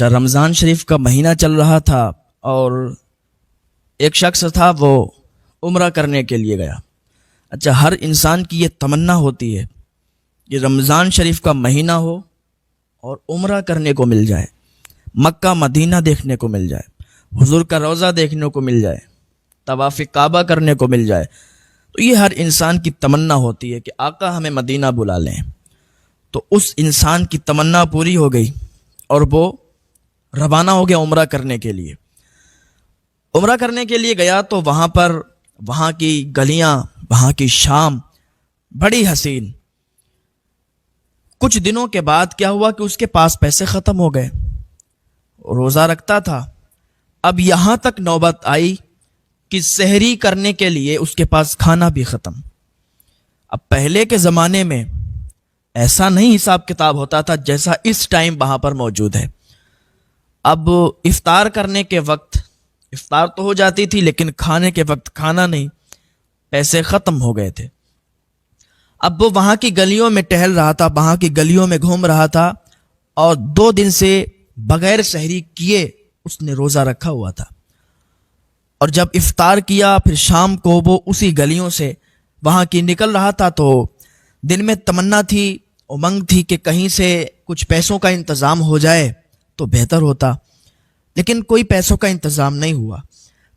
اچھا، رمضان شریف کا مہینہ چل رہا تھا اور ایک شخص تھا وہ عمرہ کرنے کے لیے گیا۔ اچھا، ہر انسان کی یہ تمنا ہوتی ہے کہ رمضان شریف کا مہینہ ہو اور عمرہ کرنے کو مل جائے، مکہ مدینہ دیکھنے کو مل جائے، حضور کا روضہ دیکھنے کو مل جائے، طواف کعبہ کرنے کو مل جائے۔ تو یہ ہر انسان کی تمنا ہوتی ہے کہ آقا ہمیں مدینہ بلا لیں۔ تو اس انسان کی تمنا پوری ہو گئی اور وہ روانہ ہو گیا عمرہ کرنے کے لیے۔ عمرہ کرنے کے لیے گیا تو وہاں کی گلیاں، وہاں کی شام بڑی حسین۔ کچھ دنوں کے بعد کیا ہوا کہ اس کے پاس پیسے ختم ہو گئے، روزہ رکھتا تھا۔ اب یہاں تک نوبت آئی کہ سحری کرنے کے لیے اس کے پاس کھانا بھی ختم۔ اب پہلے کے زمانے میں ایسا نہیں حساب کتاب ہوتا تھا جیسا اس ٹائم وہاں پر موجود ہے۔ اب افطار کرنے کے وقت افطار تو ہو جاتی تھی لیکن کھانے کے وقت کھانا نہیں، پیسے ختم ہو گئے تھے۔ اب وہ وہاں کی گلیوں میں ٹہل رہا تھا، وہاں کی گلیوں میں گھوم رہا تھا اور 2 دن سے بغیر سحری کیے اس نے روزہ رکھا ہوا تھا۔ اور جب افطار کیا پھر شام کو وہ اسی گلیوں سے وہاں کی نکل رہا تھا تو دل میں تمنا تھی، امنگ تھی کہ کہیں سے کچھ پیسوں کا انتظام ہو جائے تو بہتر ہوتا، لیکن کوئی پیسوں کا انتظام نہیں ہوا۔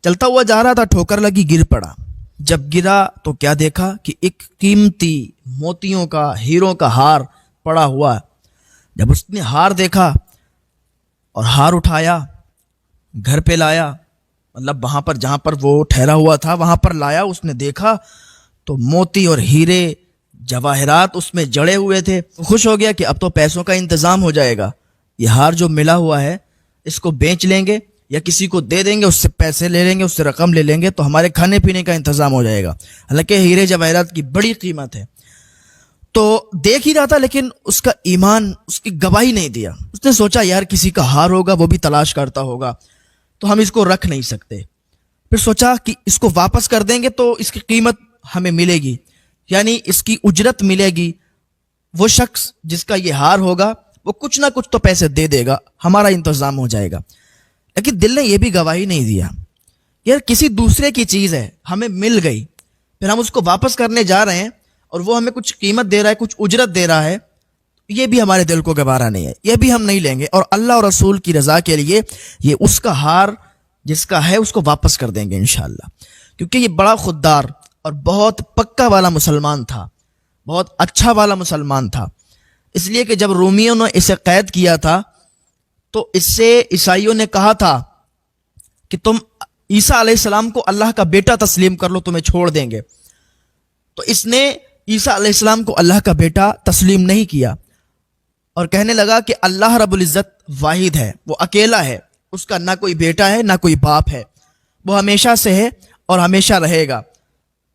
چلتا ہوا جا رہا تھا، ٹھوکر لگی، گر پڑا۔ جب گرا تو کیا دیکھا کہ ایک قیمتی موتیوں کا، ہیروں کا ہار پڑا ہوا۔ جب اس نے ہار دیکھا اور ہار اٹھایا، گھر پہ لایا، مطلب وہاں پر جہاں پر وہ ٹھہرا ہوا تھا وہاں پر لایا، اس نے دیکھا تو موتی اور ہیرے جواہرات اس میں جڑے ہوئے تھے۔ خوش ہو گیا کہ اب تو پیسوں کا انتظام ہو جائے گا، یہ ہار جو ملا ہوا ہے اس کو بیچ لیں گے یا کسی کو دے دیں گے، اس سے پیسے لے لیں گے، اس سے رقم لے لیں گے تو ہمارے کھانے پینے کا انتظام ہو جائے گا۔ حالانکہ ہیرے جواہرات کی بڑی قیمت ہے۔ تو دیکھ ہی رہا تھا لیکن اس کا ایمان اس کی گواہی نہیں دیا۔ اس نے سوچا یار کسی کا ہار ہوگا، وہ بھی تلاش کرتا ہوگا تو ہم اس کو رکھ نہیں سکتے۔ پھر سوچا کہ اس کو واپس کر دیں گے تو اس کی قیمت ہمیں ملے گی، یعنی اس کی اجرت ملے گی۔ وہ شخص جس کا یہ ہار ہوگا وہ کچھ نہ کچھ تو پیسے دے دے گا، ہمارا انتظام ہو جائے گا۔ لیکن دل نے یہ بھی گواہی نہیں دیا، یار کسی دوسرے کی چیز ہے، ہمیں مل گئی، پھر ہم اس کو واپس کرنے جا رہے ہیں اور وہ ہمیں کچھ قیمت دے رہا ہے، کچھ اجرت دے رہا ہے، یہ بھی ہمارے دل کو گوارا نہیں ہے، یہ بھی ہم نہیں لیں گے۔ اور اللہ اور رسول کی رضا کے لیے یہ اس کا ہار جس کا ہے اس کو واپس کر دیں گے انشاءاللہ، کیونکہ یہ بڑا خوددار اور بہت پکا والا مسلمان تھا، بہت اچھا والا مسلمان تھا۔ اس لیے کہ جب رومیوں نے اسے قید کیا تھا تو اس سے عیسائیوں نے کہا تھا کہ تم عیسیٰ علیہ السلام کو اللہ کا بیٹا تسلیم کر لو، تمہیں چھوڑ دیں گے۔ تو اس نے عیسیٰ علیہ السلام کو اللہ کا بیٹا تسلیم نہیں کیا اور کہنے لگا کہ اللہ رب العزت واحد ہے، وہ اکیلا ہے، اس کا نہ کوئی بیٹا ہے نہ کوئی باپ ہے، وہ ہمیشہ سے ہے اور ہمیشہ رہے گا،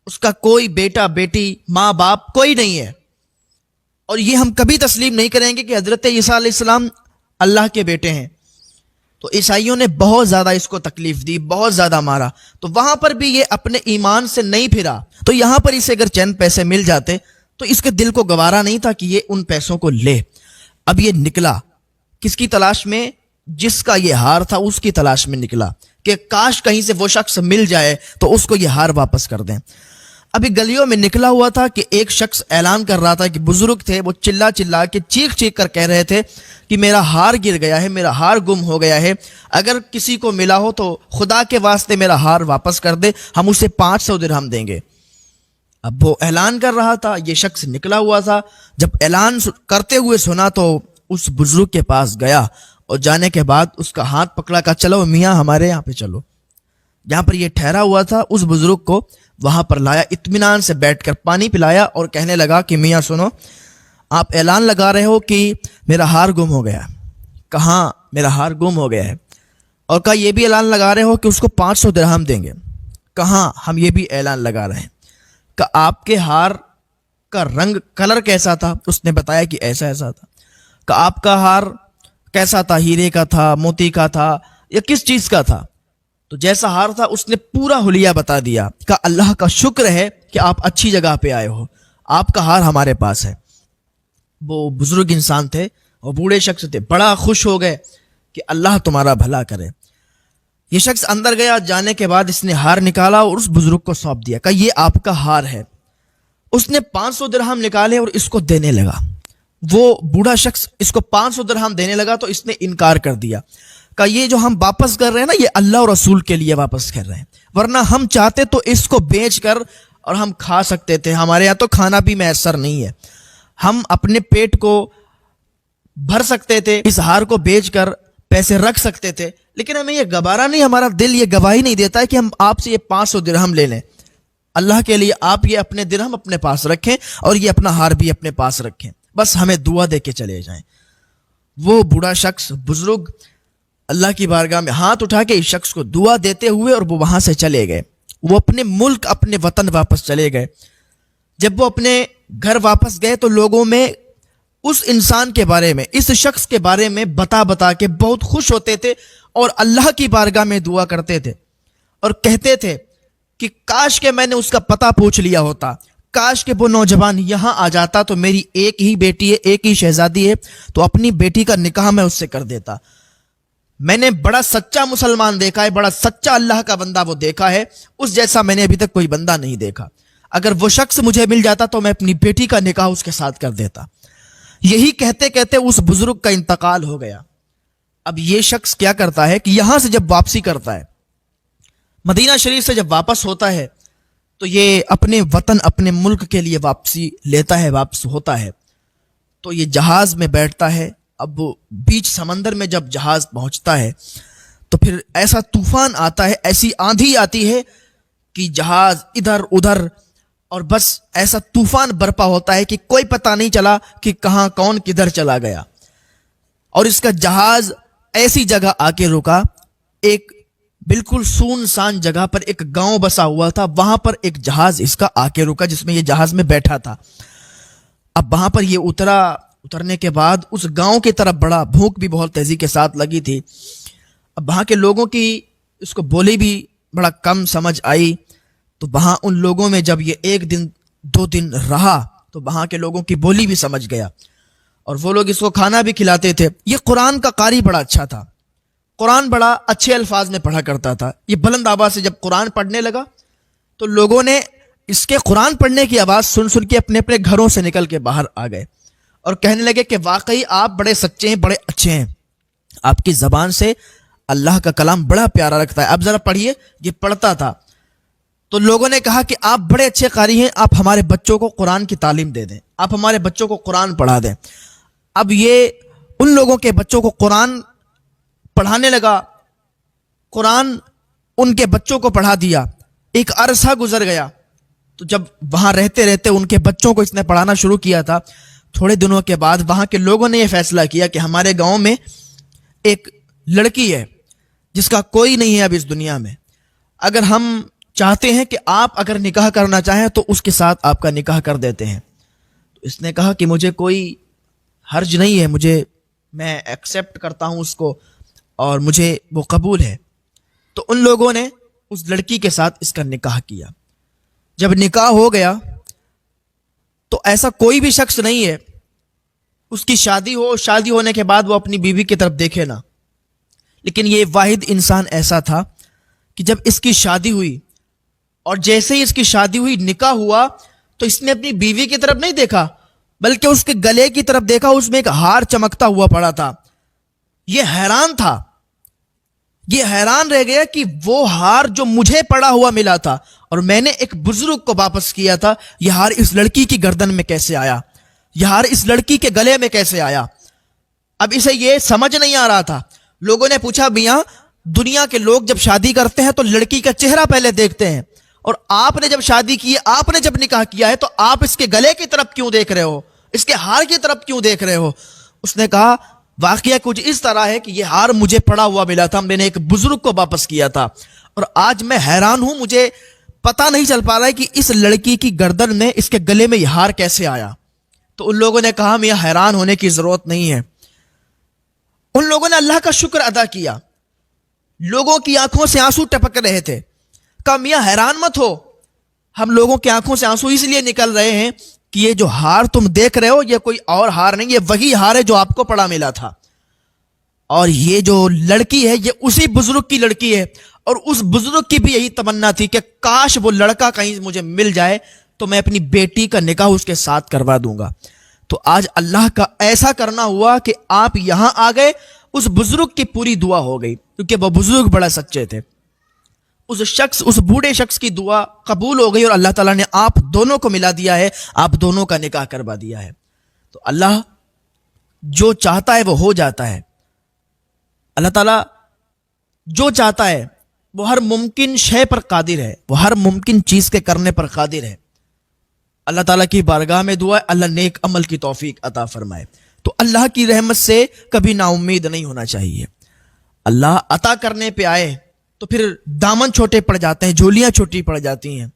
اس کا کوئی بیٹا بیٹی ماں باپ کوئی نہیں ہے، اور یہ ہم کبھی تسلیم نہیں کریں گے کہ حضرت عیسیٰ علیہ السلام اللہ کے بیٹے ہیں۔ تو عیسائیوں نے بہت زیادہ اس کو تکلیف دی، بہت زیادہ مارا، تو وہاں پر بھی یہ اپنے ایمان سے نہیں پھرا۔ تو یہاں پر اسے اگر چند پیسے مل جاتے تو اس کے دل کو گوارا نہیں تھا کہ یہ ان پیسوں کو لے۔ اب یہ نکلا کس کی تلاش میں؟ جس کا یہ ہار تھا اس کی تلاش میں نکلا کہ کاش کہیں سے وہ شخص مل جائے تو اس کو یہ ہار واپس کر دیں۔ ابھی گلیوں میں نکلا ہوا تھا کہ ایک شخص اعلان کر رہا تھا کہ بزرگ تھے، وہ چلا چلا کے چیخ چیخ کر کہہ رہے تھے کہ میرا ہار گر گیا ہے، میرا ہار گم ہو گیا ہے، اگر کسی کو ملا ہو تو خدا کے واسطے میرا ہار واپس کر دے، ہم اسے 500 درہم دیں گے۔ اب وہ اعلان کر رہا تھا، یہ شخص نکلا ہوا تھا، جب اعلان کرتے ہوئے سنا تو اس بزرگ کے پاس گیا اور جانے کے بعد اس کا ہاتھ پکڑا، کہا چلو میاں ہمارے یہاں پہ چلو۔ جہاں پر یہ ٹھہرا ہوا تھا اس بزرگ کو وہاں پر لایا، اطمینان سے بیٹھ کر پانی پلایا اور کہنے لگا کہ میاں سنو، آپ اعلان لگا رہے ہو کہ میرا ہار گم ہو گیا۔ کہاں میرا ہار گم ہو گیا ہے؟ اور کہا یہ بھی اعلان لگا رہے ہو کہ اس کو 500 درہم دیں گے۔ کہاں ہم یہ بھی اعلان لگا رہے ہیں۔ کہ آپ کے ہار کا رنگ کلر کیسا تھا؟ اس نے بتایا کہ ایسا ایسا تھا۔ کہ آپ کا ہار کیسا تھا؟ ہیرے کا تھا، موتی کا تھا یا کس چیز کا تھا؟ تو جیسا ہار تھا اس نے پورا حلیہ بتا دیا۔ کہ اللہ کا شکر ہے کہ آپ اچھی جگہ پہ آئے ہو، آپ کا ہار ہمارے پاس ہے۔ وہ بزرگ انسان تھے اور بوڑھے شخص تھے، بڑا خوش ہو گئے کہ اللہ تمہارا بھلا کرے۔ یہ شخص اندر گیا، جانے کے بعد اس نے ہار نکالا اور اس بزرگ کو سونپ دیا، کہا یہ آپ کا ہار ہے۔ اس نے 500 درہم نکالے اور اس کو دینے لگا۔ وہ بوڑھا شخص اس کو 500 درہم دینے لگا تو اس نے انکار کر دیا، کہا یہ جو ہم واپس کر رہے ہیں نا، یہ اللہ اور رسول کے لیے واپس کر رہے ہیں، ورنہ ہم چاہتے تو اس کو بیچ کر اور ہم کھا سکتے تھے، ہمارے یہاں تو کھانا بھی میسر نہیں ہے، ہم اپنے پیٹ کو بھر سکتے تھے، اس ہار کو بیچ کر پیسے رکھ سکتے تھے، لیکن ہمیں یہ گوارا نہیں، ہمارا دل یہ گواہی نہیں دیتا ہے کہ ہم آپ سے یہ 500 درہم لے لیں۔ اللہ کے لیے آپ یہ اپنے درہم اپنے پاس رکھیں اور یہ اپنا ہار بھی اپنے پاس رکھیں، بس ہمیں دعا دے کے چلے جائیں۔ وہ بوڑھا شخص بزرگ اللہ کی بارگاہ میں ہاتھ اٹھا کے اس شخص کو دعا دیتے ہوئے اور وہ وہاں سے چلے گئے، وہ اپنے ملک اپنے وطن واپس چلے گئے۔ جب وہ اپنے گھر واپس گئے تو لوگوں میں اس انسان کے بارے میں، اس شخص کے بارے میں بتا کے بہت خوش ہوتے تھے اور اللہ کی بارگاہ میں دعا کرتے تھے اور کہتے تھے کہ کاش کہ میں نے اس کا پتہ پوچھ لیا ہوتا، کاش کہ وہ نوجوان یہاں آ جاتا تو میری ایک ہی بیٹی ہے، ایک ہی شہزادی ہے، تو اپنی بیٹی کا نکاح میں اس سے کر دیتا۔ میں نے بڑا سچا مسلمان دیکھا ہے، بڑا سچا اللہ کا بندہ وہ دیکھا ہے، اس جیسا میں نے ابھی تک کوئی بندہ نہیں دیکھا، اگر وہ شخص مجھے مل جاتا تو میں اپنی بیٹی کا نکاح اس کے ساتھ کر دیتا۔ یہی کہتے کہتے اس بزرگ کا انتقال ہو گیا۔ اب یہ شخص کیا کرتا ہے کہ یہاں سے جب واپسی کرتا ہے، مدینہ شریف سے جب واپس ہوتا ہے تو یہ اپنے وطن اپنے ملک کے لیے واپسی لیتا ہے، واپس ہوتا ہے تو یہ جہاز میں بیٹھتا ہے۔ اب وہ بیچ سمندر میں جب جہاز پہنچتا ہے تو پھر ایسا طوفان آتا ہے، ایسی آندھی آتی ہے کہ جہاز ادھر ادھر اور بس ایسا طوفان برپا ہوتا ہے کہ کوئی پتہ نہیں چلا کہ کہاں کون کدھر چلا گیا، اور اس کا جہاز ایسی جگہ آ کے رکا، ایک بالکل سنسان جگہ پر ایک گاؤں بسا ہوا تھا، وہاں پر ایک جہاز اس کا آ کے رکا جس میں یہ جہاز میں بیٹھا تھا۔ اب وہاں پر یہ اترنے کے بعد اس گاؤں کی طرف بڑا، بھوک بھی بہت تیزی کے ساتھ لگی تھی۔ اب وہاں کے لوگوں کی اس کو بولی بھی بڑا کم سمجھ آئی، تو وہاں ان لوگوں میں جب یہ 1 دن 2 دن رہا تو وہاں کے لوگوں کی بولی بھی سمجھ گیا اور وہ لوگ اس کو کھانا بھی کھلاتے تھے۔ یہ قرآن کا قاری بڑا اچھا تھا، قرآن بڑا اچھے الفاظ میں پڑھا کرتا تھا۔ یہ بلند آواز سے جب قرآن پڑھنے لگا تو لوگوں نے اس کے قرآن پڑھنے کی آواز سن سن کے اپنے اپنے گھروں سے نکل کے باہر آ گئے اور کہنے لگے کہ واقعی آپ بڑے سچے ہیں، بڑے اچھے ہیں، آپ کی زبان سے اللہ کا کلام بڑا پیارا لگتا ہے، اب ذرا پڑھیے۔ یہ پڑھتا تھا تو لوگوں نے کہا کہ آپ بڑے اچھے قاری ہیں، آپ ہمارے بچوں کو قرآن کی تعلیم دے دیں، آپ ہمارے بچوں کو قرآن پڑھا دیں۔ اب یہ ان لوگوں کے بچوں کو قرآن پڑھانے لگا، قرآن ان کے بچوں کو پڑھا دیا۔ ایک عرصہ گزر گیا تو جب وہاں رہتے رہتے ان کے بچوں کو اس نے پڑھانا شروع کیا تھا، تھوڑے دنوں کے بعد وہاں کے لوگوں نے یہ فیصلہ کیا کہ ہمارے گاؤں میں ایک لڑکی ہے جس کا کوئی نہیں ہے اب اس دنیا میں، اگر ہم چاہتے ہیں کہ آپ اگر نکاح کرنا چاہیں تو اس کے ساتھ آپ کا نکاح کر دیتے ہیں۔ تو اس نے کہا کہ مجھے کوئی حرج نہیں ہے، میں ایکسیپٹ کرتا ہوں اس کو اور مجھے وہ قبول ہے۔ تو ان لوگوں نے اس لڑکی کے ساتھ اس کا نکاح کیا۔ جب نکاح ہو گیا تو ایسا کوئی بھی شخص نہیں ہے اس کی شادی ہو، شادی ہونے کے بعد وہ اپنی بیوی کی طرف دیکھے نہ، لیکن یہ واحد انسان ایسا تھا کہ جب اس کی شادی ہوئی اور جیسے ہی اس کی شادی ہوئی، نکاح ہوا، تو اس نے اپنی بیوی کی طرف نہیں دیکھا بلکہ اس کے گلے کی طرف دیکھا، اس میں ایک ہار چمکتا ہوا پڑا تھا۔ یہ حیران تھا، یہ حیران رہ گیا کہ وہ ہار جو مجھے پڑا ہوا ملا تھا اور میں نے ایک بزرگ کو واپس کیا تھا، یہ ہار اس لڑکی کی گردن میں کیسے آیا، یہ ہار اس لڑکی کے گلے میں کیسے آیا۔ اب اسے یہ سمجھ نہیں آ رہا تھا۔ لوگوں نے پوچھا میاں، دنیا کے لوگ جب شادی کرتے ہیں تو لڑکی کا چہرہ پہلے دیکھتے ہیں، اور آپ نے جب شادی کی ہے، آپ نے جب نکاح کیا ہے، تو آپ اس کے گلے کی طرف کیوں دیکھ رہے ہو، اس کے ہار کی طرف کیوں دیکھ رہے ہو؟ اس نے کہا واقعہ کچھ اس طرح ہے کہ یہ ہار مجھے پڑا ہوا ملا تھا، میں نے ایک بزرگ کو واپس کیا تھا، اور آج میں حیران ہوں، مجھے پتہ نہیں چل پا رہا ہے کہ اس لڑکی کی گردن میں، اس کے گلے میں یہ ہار کیسے آیا۔ تو ان لوگوں نے کہا میاں حیران ہونے کی ضرورت نہیں ہے۔ ان لوگوں نے اللہ کا شکر ادا کیا، لوگوں کی آنکھوں سے آنسو ٹپک رہے تھے۔ کہا میاں حیران مت ہو، ہم لوگوں کی آنکھوں سے آنسو اس لیے نکل رہے ہیں کہ یہ جو ہار تم دیکھ رہے ہو یہ کوئی اور ہار نہیں، یہ وہی ہار ہے جو آپ کو پڑا ملا تھا۔ اور یہ جو لڑکی ہے یہ اسی بزرگ کی لڑکی ہے، اور اس بزرگ کی بھی یہی تمنا تھی کہ کاش وہ لڑکا کہیں مجھے مل جائے تو میں اپنی بیٹی کا نکاح اس کے ساتھ کروا دوں گا۔ تو آج اللہ کا ایسا کرنا ہوا کہ آپ یہاں آ گئے، اس بزرگ کی پوری دعا ہو گئی، کیونکہ وہ بزرگ بڑا سچے تھے۔ اس بوڑھے شخص کی دعا قبول ہو گئی اور اللہ تعالیٰ نے آپ دونوں کو ملا دیا ہے، آپ دونوں کا نکاح کروا دیا ہے۔ تو اللہ جو چاہتا ہے وہ ہو جاتا ہے۔ اللہ تعالیٰ جو چاہتا ہے وہ ہر ممکن شے پر قادر ہے، وہ ہر ممکن چیز کے کرنے پر قادر ہے۔ اللہ تعالیٰ کی بارگاہ میں دعا ہے اللہ نیک عمل کی توفیق عطا فرمائے۔ تو اللہ کی رحمت سے کبھی نا امید نہیں ہونا چاہیے۔ اللہ عطا کرنے پہ آئے تو پھر دامن چھوٹے پڑ جاتے ہیں، جھولیاں چھوٹی پڑ جاتی ہیں۔